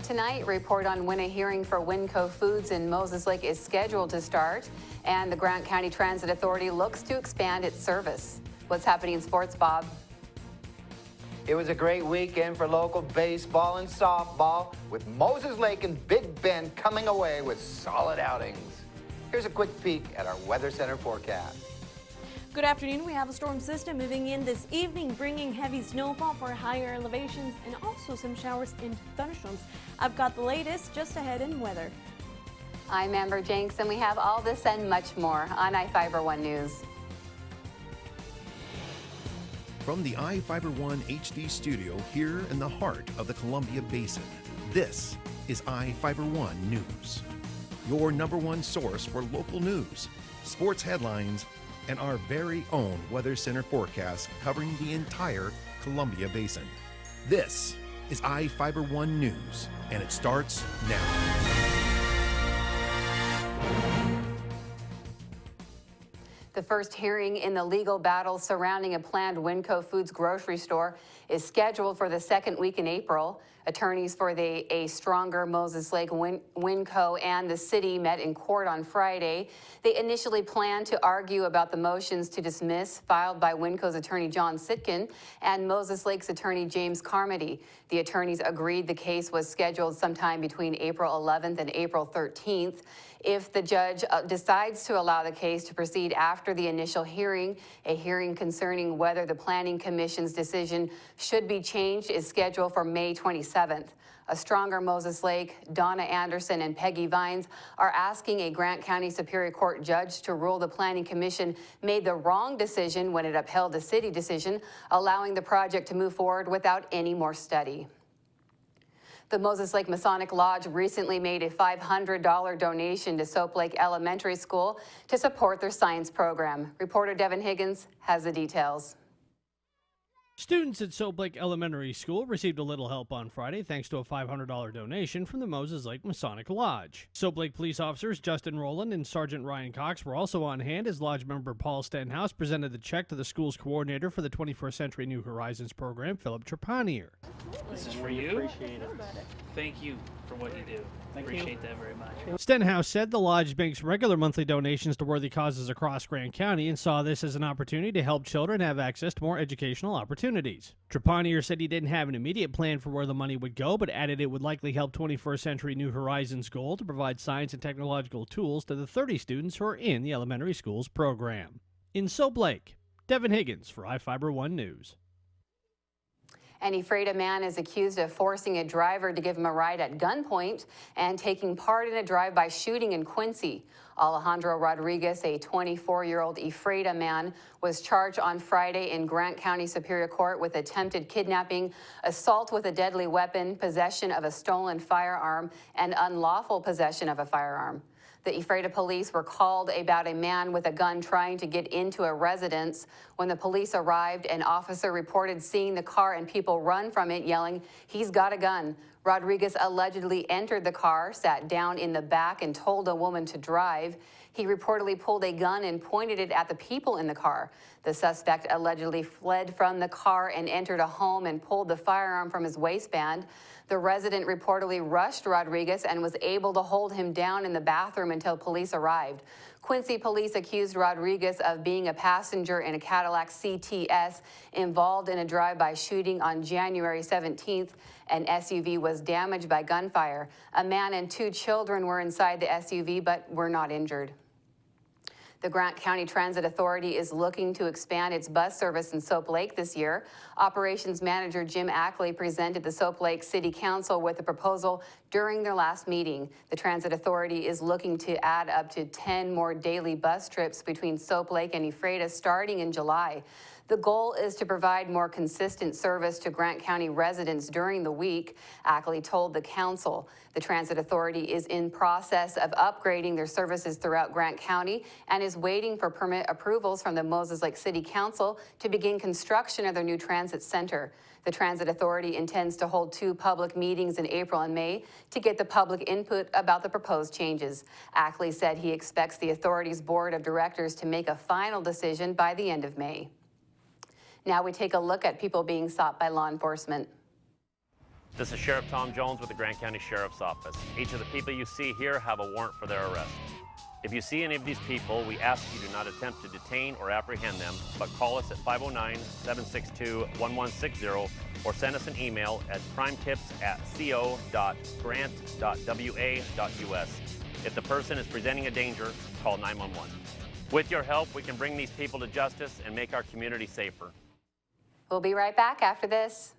Tonight, report on when a hearing for Winco Foods in Moses Lake is scheduled to start, and the Grant County Transit Authority looks to expand its service. What's happening in sports, Bob? It was a great weekend for local baseball and softball, with Moses Lake and Big Bend coming away with solid outings. Here's a quick peek at our Weather Center forecast. Good afternoon. We have a storm system moving in this evening, bringing heavy snowfall for higher elevations and also some showers and thunderstorms. I've got the latest just ahead in weather. I'm Amber Jenks, and we have all this and much more on iFIBER 1 News. From the iFIBER 1 HD studio here in the heart of the Columbia Basin, this is iFIBER 1 News, your #1 source for local news, sports headlines, and our very own Weather Center forecast covering the entire Columbia Basin. This is iFIBER 1 News, and it starts now. The first hearing in the legal battle surrounding a planned Winco Foods grocery store is scheduled for the second week in April. Attorneys for A Stronger, Moses Lake, Winco, and the city met in court on Friday. They initially planned to argue about the motions to dismiss filed by Winco's attorney John Sitkin and Moses Lake's attorney James Carmody. The attorneys agreed the case was scheduled sometime between April 11th and April 13th. If the judge decides to allow the case to proceed after the initial hearing, a hearing concerning whether the Planning Commission's decision should be changed is scheduled for May 27th. A Stronger, Moses Lake, Donna Anderson, and Peggy Vines are asking a Grant County Superior Court judge to rule the Planning Commission made the wrong decision when it upheld the city decision, allowing the project to move forward without any more study. The Moses Lake Masonic Lodge recently made a $500 donation to Soap Lake Elementary School to support their science program. Reporter Devin Higgins has the details. Students at Soap Lake Elementary School received a little help on Friday thanks to a $500 donation from the Moses Lake Masonic Lodge. Soap Lake police officers Justin Rowland and Sergeant Ryan Cox were also on hand as Lodge member Paul Stenhouse presented the check to the school's coordinator for the 21st Century New Horizons program, Philip Trepanier. This is for you. Appreciate it. Thank you for what you do. Appreciate that very much. Stenhouse said the Lodge makes regular monthly donations to worthy causes across Grant County and saw this as an opportunity to help children have access to more educational opportunities. Trepanier said he didn't have an immediate plan for where the money would go, but added it would likely help 21st Century New Horizons' goal to provide science and technological tools to the 30 students who are in the elementary school's program. In Soap Lake, Devin Higgins for iFIBER 1 News. An Ephrata man is accused of forcing a driver to give him a ride at gunpoint and taking part in a drive-by shooting in Quincy. Alejandro Rodriguez, a 24-year-old Ephrata man, was charged on Friday in Grant County Superior Court with attempted kidnapping, assault with a deadly weapon, possession of a stolen firearm, and unlawful possession of a firearm. The Ephrata police were called about a man with a gun trying to get into a residence. When the police arrived, an officer reported seeing the car and people run from it, yelling, "He's got a gun." Rodriguez allegedly entered the car, sat down in the back, and told a woman to drive. He reportedly pulled a gun and pointed it at the people in the car. The suspect allegedly fled from the car and entered a home and pulled the firearm from his waistband. The resident reportedly rushed Rodriguez and was able to hold him down in the bathroom until police arrived. Quincy police accused Rodriguez of being a passenger in a Cadillac CTS involved in a drive-by shooting on January 17th. An SUV was damaged by gunfire. A man and 2 children were inside the SUV but were not injured. The Grant County Transit Authority is looking to expand its bus service in Soap Lake this year. Operations Manager Jim Ackley presented the Soap Lake City Council with a proposal during their last meeting. The Transit Authority is looking to add up to 10 more daily bus trips between Soap Lake and Ephrata starting in July. The goal is to provide more consistent service to Grant County residents during the week, Ackley told the council. The Transit Authority is in process of upgrading their services throughout Grant County and is waiting for permit approvals from the Moses Lake City Council to begin construction of their new transit center. The Transit Authority intends to hold 2 public meetings in April and May to get the public input about the proposed changes. Ackley said he expects the authority's board of directors to make a final decision by the end of May. Now we take a look at people being sought by law enforcement. This is Sheriff Tom Jones with the Grant County Sheriff's Office. Each of the people you see here have a warrant for their arrest. If you see any of these people, we ask you do not attempt to detain or apprehend them, but call us at 509-762-1160 or send us an email at crimetips@co.grant.wa.us. If the person is presenting a danger, call 911. With your help, we can bring these people to justice and make our community safer. We'll be right back after this.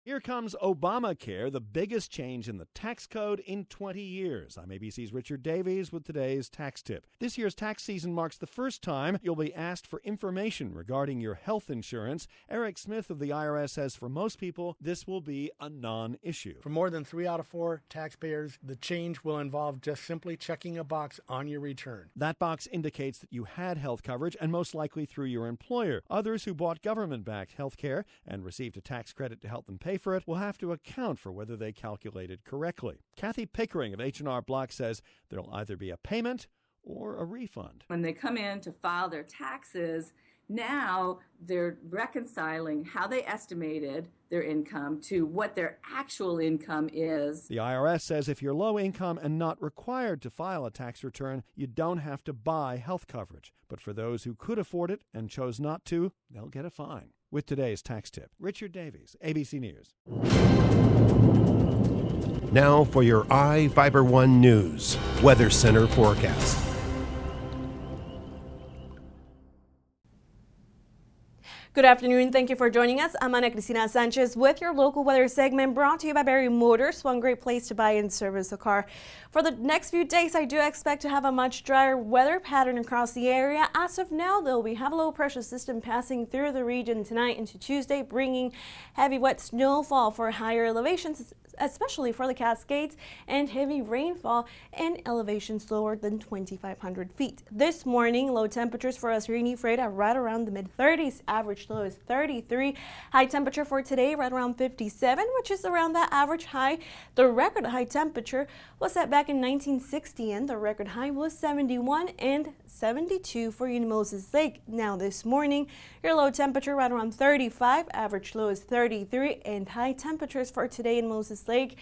Here comes Obamacare, the biggest change in the tax code in 20 years. I'm ABC's Richard Davies with today's tax tip. This year's tax season marks the first time you'll be asked for information regarding your health insurance. Eric Smith of the IRS says for most people, this will be a non-issue. For more than 3 out of 4 taxpayers, the change will involve just simply checking a box on your return. That box indicates that you had health coverage and most likely through your employer. Others who bought government-backed health care and received a tax credit to help them pay for it will have to account for whether they calculated correctly. Kathy Pickering of H&R Block says there'll either be a payment or a refund. When they come in to file their taxes, now they're reconciling how they estimated their income to what their actual income is. The IRS says if you're low income and not required to file a tax return, you don't have to buy health coverage. But for those who could afford it and chose not to, they'll get a fine. With today's tax tip, Richard Davies, ABC News. Now for your iFIBER 1 News Weather Center forecast. Good afternoon. Thank you for joining us. I'm Ana Cristina Sanchez with your local weather segment brought to you by Barry Motors, one great place to buy and service a car. For the next few days, I do expect to have a much drier weather pattern across the area. As of now, though, we have a low pressure system passing through the region tonight into Tuesday, bringing heavy wet snowfall for higher elevations, especially for the Cascades, and heavy rainfall in elevations lower than 2,500 feet. This morning, low temperatures for us rainy Freight are right around the mid-30s. Average low is 33. High temperature for today right around 57, which is around that average high. The record high temperature was set back in 1960, and the record high was 71 and 72 for Moses Lake. Now this morning, your low temperature right around 35. Average low is 33, and high temperatures for today in Moses Lake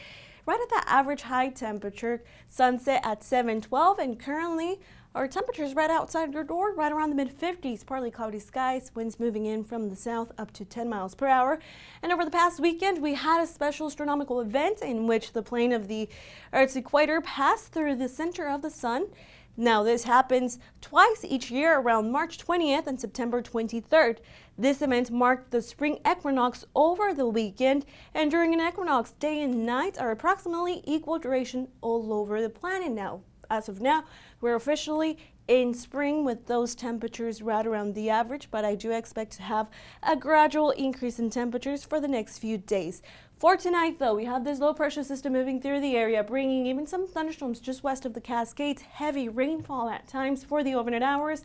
right at that average high temperature. Sunset at 7:12, and currently our temperatures right outside your door, right around the mid-50s. Partly cloudy skies, winds moving in from the south up to 10 miles per hour. And over the past weekend, we had a special astronomical event in which the plane of the Earth's equator passed through the center of the sun. Now, this happens twice each year around March 20th and September 23rd. This event marked the spring equinox over the weekend, and during an equinox, day and night are approximately equal duration all over the planet now. As of now, we're officially in spring with those temperatures right around the average, but I do expect to have a gradual increase in temperatures for the next few days. For tonight, though, we have this low pressure system moving through the area, bringing even some thunderstorms just west of the Cascades, heavy rainfall at times for the overnight hours,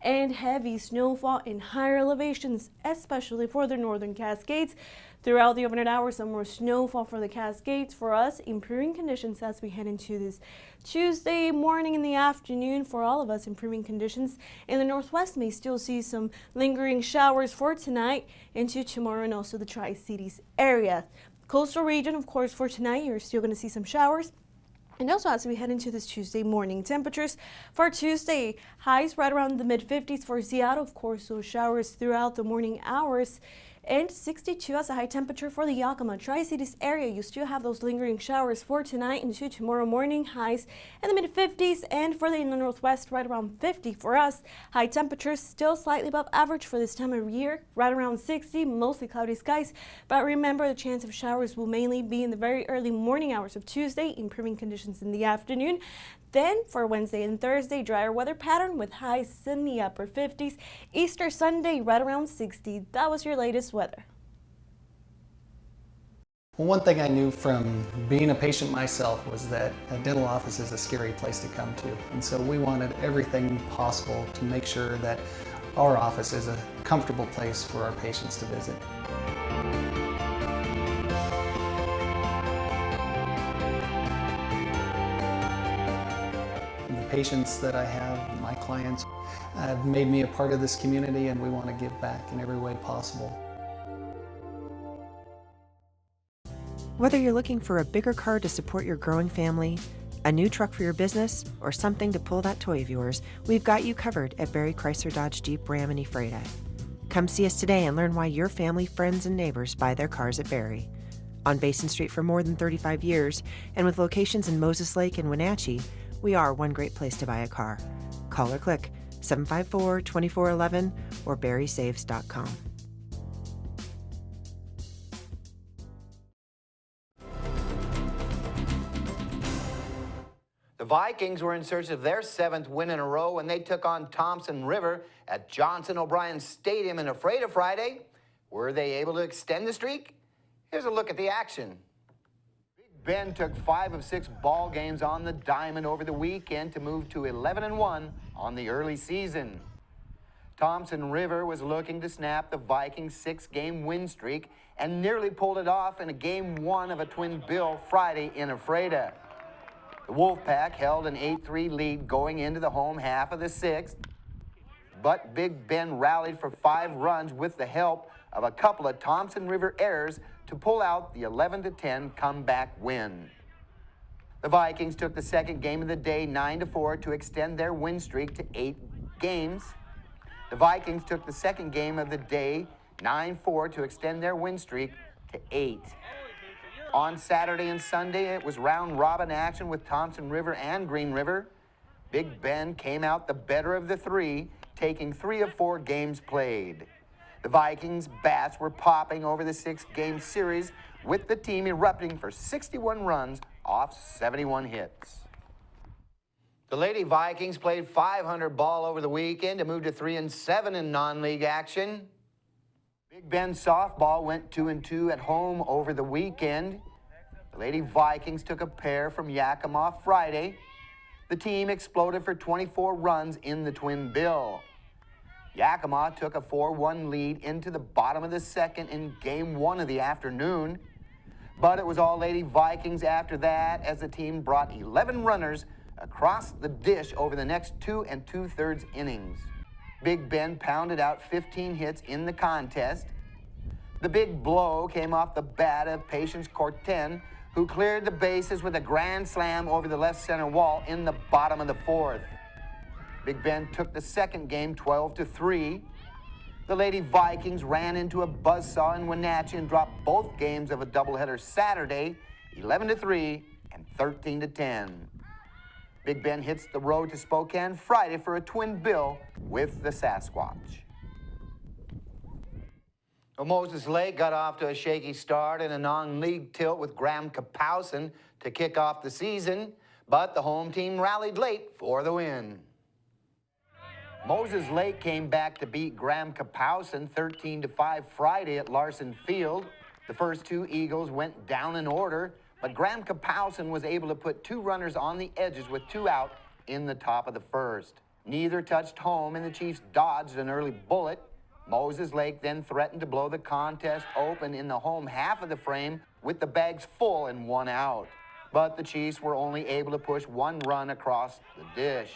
and heavy snowfall in higher elevations, especially for the northern Cascades. Throughout the overnight hours, some more snowfall for the Cascades. For us, improving conditions as we head into this Tuesday morning in the afternoon. For all of us, improving conditions. In the northwest, may still see some lingering showers for tonight into tomorrow, and also the Tri-Cities area. Coastal region, of course, for tonight, you're still going to see some showers. And also as we head into this Tuesday morning, temperatures for Tuesday, highs right around the mid-50s for Seattle, of course, so showers throughout the morning hours. And 62 as a high temperature for the Yakima Tri-Cities area. You still have those lingering showers for tonight into tomorrow morning. Highs in the mid-50s, and for the northwest, right around 50 for us. High temperatures still slightly above average for this time of year, right around 60, mostly cloudy skies. But remember, the chance of showers will mainly be in the very early morning hours of Tuesday, improving conditions in the afternoon. Then for Wednesday and Thursday, drier weather pattern with highs in the upper 50s. Easter Sunday, right around 60. That was your latest weather. Well, one thing I knew from being a patient myself was that a dental office is a scary place to come to. And so we wanted everything possible to make sure that our office is a comfortable place for our patients to visit. The patients that I have, my my clients have made me a part of this community, and we want to give back in every way possible. Whether you're looking for a bigger car to support your growing family, a new truck for your business, or something to pull that toy of yours, we've got you covered at Barry Chrysler Dodge Jeep Ram and Ephrata. Come see us today and learn why your family, friends, and neighbors buy their cars at Barry. On Basin Street for more than 35 years, and with locations in Moses Lake and Wenatchee, we are one great place to buy a car. Call or click 754-2411 or barrysaves.com. The Vikings were in search of their 7th win in a row when they took on Thompson River at Johnson O'Brien Stadium in Ephrata Friday. Were they able to extend the streak? Here's a look at the action. Big Ben took 5 of 6 ball games on the diamond over the weekend to move to 11-1 on the early season. Thompson River was looking to snap the Vikings' 6-game win streak and nearly pulled it off in a Game 1 of a twin bill Friday in Ephrata. The Wolfpack held an 8-3 lead going into the home half of the 6th, but Big Ben rallied for 5 runs with the help of a couple of Thompson River errors to pull out the 11-10 comeback win. The Vikings took the second game of the day 9-4 to extend their win streak to 8 games. The Vikings took the second game of the day 9-4 to extend their win streak to 8. On Saturday and Sunday, it was round-robin action with Thompson River and Green River. Big Ben came out the better of the 3, taking 3 of 4 games played. The Vikings' bats were popping over the 6-game series, with the team erupting for 61 runs off 71 hits. The Lady Vikings played .500 ball over the weekend to move to 3-7 in non-league action. Big Ben softball went 2-2 at home over the weekend. The Lady Vikings took a pair from Yakima Friday. The team exploded for 24 runs in the twin bill. Yakima took a 4-1 lead into the bottom of the 2nd in Game 1 of the afternoon. But it was all Lady Vikings after that, as the team brought 11 runners across the dish over the next 2 2/3 innings. Big Ben pounded out 15 hits in the contest. The big blow came off the bat of Patience Corten, who cleared the bases with a grand slam over the left center wall in the bottom of the 4th. Big Ben took the second game 12-3. The Lady Vikings ran into a buzzsaw in Wenatchee and dropped both games of a doubleheader Saturday, 11-3 and 13-10. Big Ben hits the road to Spokane Friday for a twin bill with the Sasquatch. Well, Moses Lake got off to a shaky start in a non-league tilt with Graham Kapowson to kick off the season, but the home team rallied late for the win. Moses Lake came back to beat Graham Kapowson 13-5 Friday at Larson Field. The first 2 Eagles went down in order, but Graham Kapowson was able to put 2 runners on the edges with 2 out in the top of the 1st. Neither touched home, and the Chiefs dodged an early bullet. Moses Lake then threatened to blow the contest open in the home half of the frame with the bags full and 1 out. But the Chiefs were only able to push 1 run across the dish.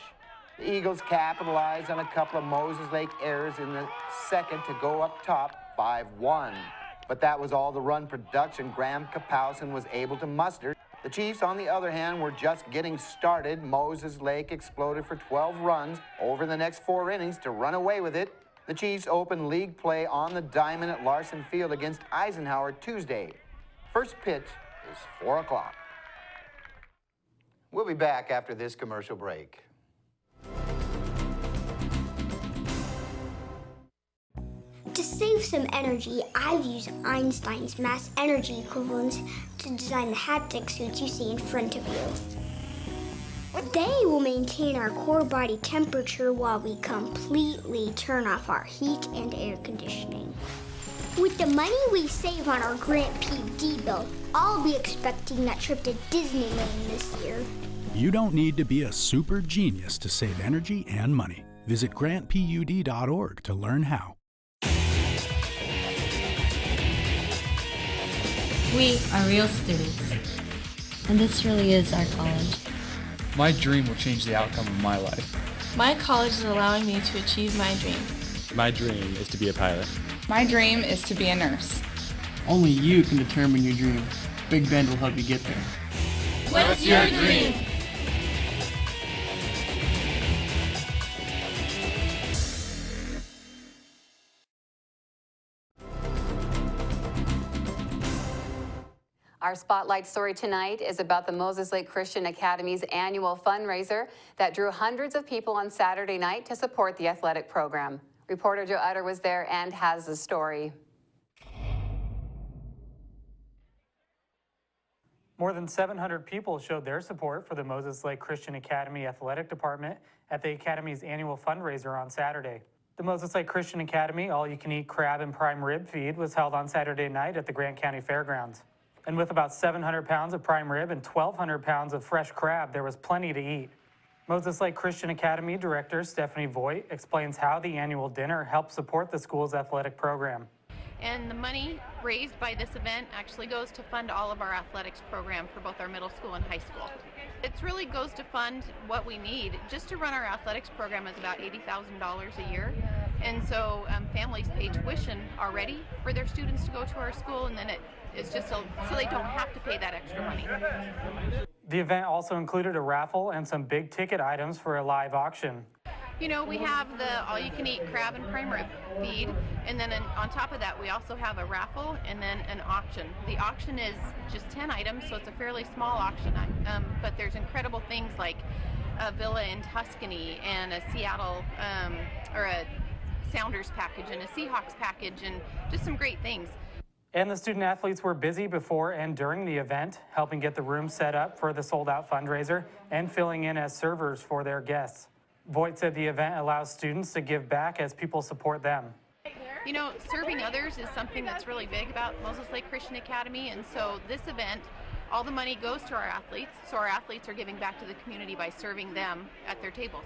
The Eagles capitalized on a couple of Moses Lake errors in the 2nd to go up top 5-1. But that was all the run production Graham Kapowson was able to muster. The Chiefs, on the other hand, were just getting started. Moses Lake exploded for 12 runs over the next 4 innings to run away with it. The Chiefs opened league play on the diamond at Larson Field against Eisenhower Tuesday. First pitch is 4 o'clock. We'll be back after this commercial break. To save some energy, I've used Einstein's mass energy equivalents to design the haptic suits you see in front of you. They will maintain our core body temperature while we completely turn off our heat and air conditioning. With the money we save on our Grant PUD bill, I'll be expecting that trip to Disneyland this year. You don't need to be a super genius to save energy and money. Visit grantpud.org to learn how. We are real students, and this really is our college. My dream will change the outcome of my life. My college is allowing me to achieve my dream. My dream is to be a pilot. My dream is to be a nurse. Only you can determine your dream. Big Bend will help you get there. What's your dream? Our spotlight story tonight is about the Moses Lake Christian Academy's annual fundraiser that drew hundreds of people on Saturday night to support the athletic program. Reporter Joe Utter was there and has the story. More than 700 people showed their support for the Moses Lake Christian Academy Athletic Department at the Academy's annual fundraiser on Saturday. The Moses Lake Christian Academy all-you-can-eat crab and prime rib feed was held on Saturday night at the Grant County Fairgrounds. And with about 700 pounds of prime rib and 1,200 pounds of fresh crab, there was plenty to eat. Moses Lake Christian Academy Director Stephanie Voigt explains how the annual dinner helps support the school's athletic program. And the money raised by this event actually goes to fund all of our athletics program for both our middle school and high school. It really goes to fund what we need. Just to run our athletics program is about $80,000 a year. And so families pay tuition already for their students to go to our school, and then it is just so they don't have to pay that extra money. The event also included a raffle and some big ticket items for a live auction. You know, we have the all-you-can-eat crab and prime rib feed, and then on top of that, we also have a raffle and then an auction. The auction is just 10 items, so it's a fairly small auction, but there's incredible things like a villa in Tuscany and a Seattle, or a Sounders package and a Seahawks package, and just some great things. And the student athletes were busy before and during the event, helping get the room set up for the sold-out fundraiser and filling in as servers for their guests. Voigt said the event allows students to give back as people support them. You know, serving others is something that's really big about Moses Lake Christian Academy, and so this event, all the money goes to our athletes, so our athletes are giving back to the community by serving them at their tables.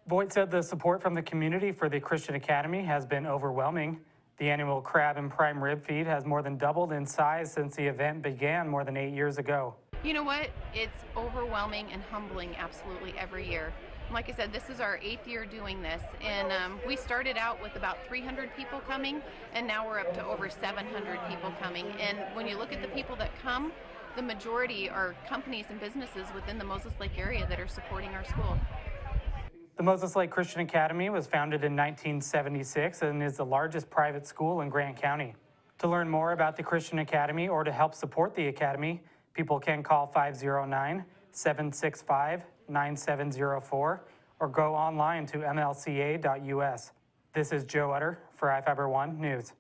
Voigt said the support from the community for the Christian Academy has been overwhelming. The annual crab and prime rib feed has more than doubled in size since the event began more than 8 years ago. You know what? It's overwhelming and humbling absolutely every year. Like I said, this is our 8th year doing this, and we started out with about 300 people coming, and now we're up to over 700 people coming. And when you look at the people that come, the majority are companies and businesses within the Moses Lake area that are supporting our school. The Moses Lake Christian Academy was founded in 1976 and is the largest private school in Grant County. To learn more about the Christian Academy or to help support the Academy, people can call 509-765-9704 or go online to mlca.us. This is Joe Utter for iFIBER 1 News.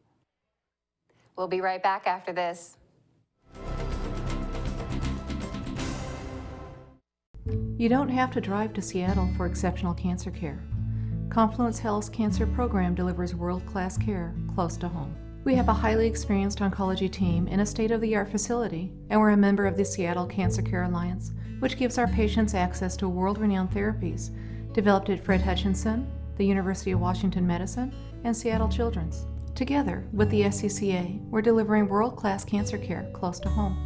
We'll be right back after this. You don't have to drive to Seattle for exceptional cancer care. Confluence Health's cancer program delivers world-class care close to home. We have a highly experienced oncology team in a state-of-the-art facility, and we're a member of the Seattle Cancer Care Alliance, which gives our patients access to world-renowned therapies developed at Fred Hutchinson, the University of Washington Medicine, and Seattle Children's. Together with the SCCA, we're delivering world-class cancer care close to home.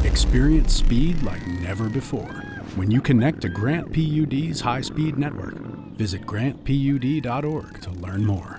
Experience speed like never before when you connect to Grant PUD's high-speed network. Visit grantpud.org to learn more.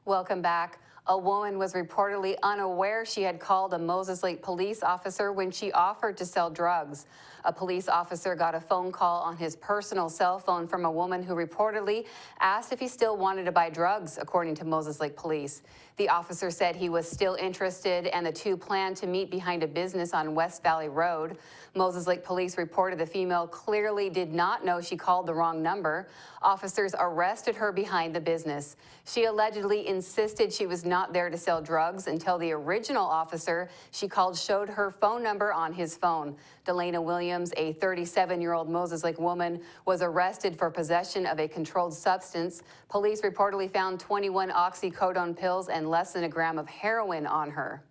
Welcome back. A woman was reportedly unaware she had called a Moses Lake police officer when she offered to sell drugs. A police officer got a phone call on his personal cell phone from a woman who reportedly asked if he still wanted to buy drugs, according to Moses Lake Police. The officer said he was still interested and the two planned to meet behind a business on West Valley Road. Moses Lake police reported the female clearly did not know she called the wrong number. Officers arrested her behind the business. She allegedly insisted she was not there to sell drugs until the original officer she called showed her phone number on his phone. Delana Williams, a 37-year-old Moses Lake woman, was arrested for possession of a controlled substance. Police reportedly found 21 oxycodone pills and less than a gram of heroin on her.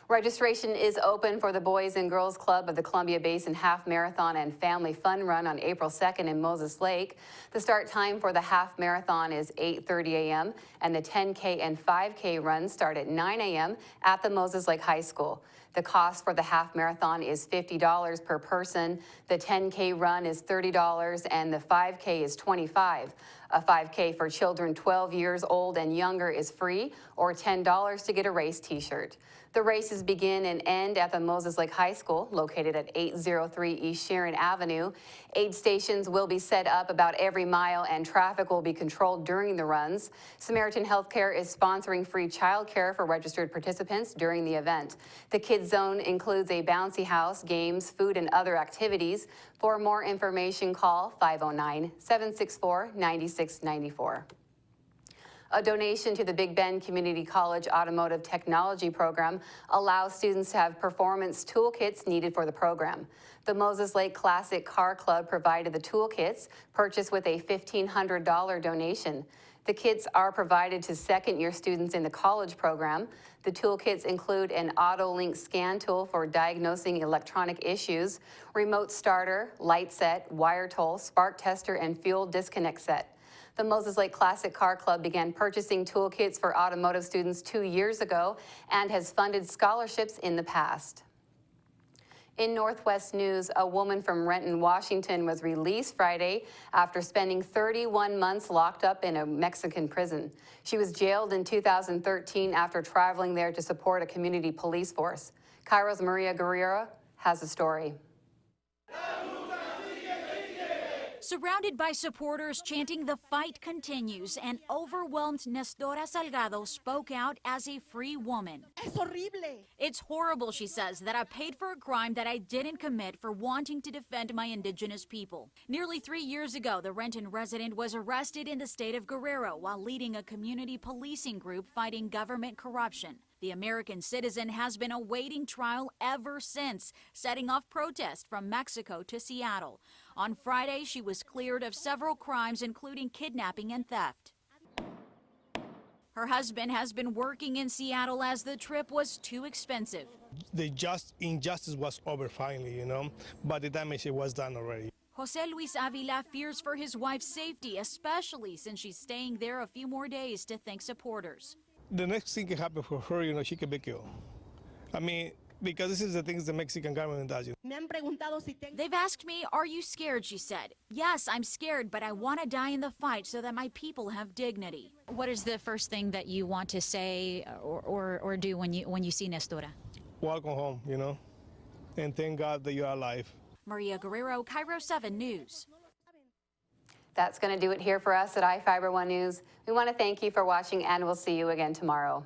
Registration is open for the Boys and Girls Club of the Columbia Basin Half Marathon and Family Fun Run on April 2nd in Moses Lake. The start time for the half marathon is 8:30 a.m. and the 10K and 5K runs start at 9 a.m. at the Moses Lake High School. The cost for the half marathon is $50 per person. The 10K run is $30 and the 5K is $25. A 5K for children 12 years old and younger is free, or $10 to get a race t-shirt. The races begin and end at the Moses Lake High School, located at 803 East Sharon Avenue. Aid stations will be set up about every mile and traffic will be controlled during the runs. Samaritan Healthcare is sponsoring free childcare for registered participants during the event. The Kids Zone includes a bouncy house, games, food, and other activities. For more information, call 509-764-9694. A donation to the Big Bend Community College Automotive Technology Program allows students to have performance toolkits needed for the program. The Moses Lake Classic Car Club provided the toolkits, purchased with a $1,500 donation. The kits are provided to second-year students in the college program. The toolkits include an AutoLink scan tool for diagnosing electronic issues, remote starter, light set, wire toll, spark tester, and fuel disconnect set. The Moses Lake Classic Car Club began purchasing toolkits for automotive students 2 years ago and has funded scholarships in the past. In Northwest News, a woman from Renton, Washington was released Friday after spending 31 months locked up in a Mexican prison. She was jailed in 2013 after traveling there to support a community police force. Cairo's Maria Guerrero has the story. Surrounded by supporters chanting "The fight continues," an overwhelmed Nestora Salgado spoke out as a free woman. Es horrible. It's horrible, she says, that I paid for a crime that I didn't commit for wanting to defend my indigenous people. Nearly 3 years ago, the Renton resident was arrested in the state of Guerrero while leading a community policing group fighting government corruption. The American citizen has been awaiting trial ever since, setting off protests from Mexico to Seattle. On Friday, she was cleared of several crimes, including kidnapping and theft. Her husband has been working in Seattle as the trip was too expensive. The injustice was over finally, but the damage was done already. Jose Luis Avila fears for his wife's safety, especially since she's staying there a few more days to thank supporters. The next thing can happen for her, she could be killed. I mean, because this is the things the Mexican government does. They've asked me, "Are you scared?" she said. "Yes, I'm scared, but I want to die in the fight so that my people have dignity." What is the first thing that you want to say or do when you see Nestora? Welcome home, and thank God that you are alive. Maria Guerrero, Cairo 7 News. That's going to do it here for us at iFIBER 1 News. We want to thank you for watching, and we'll see you again tomorrow.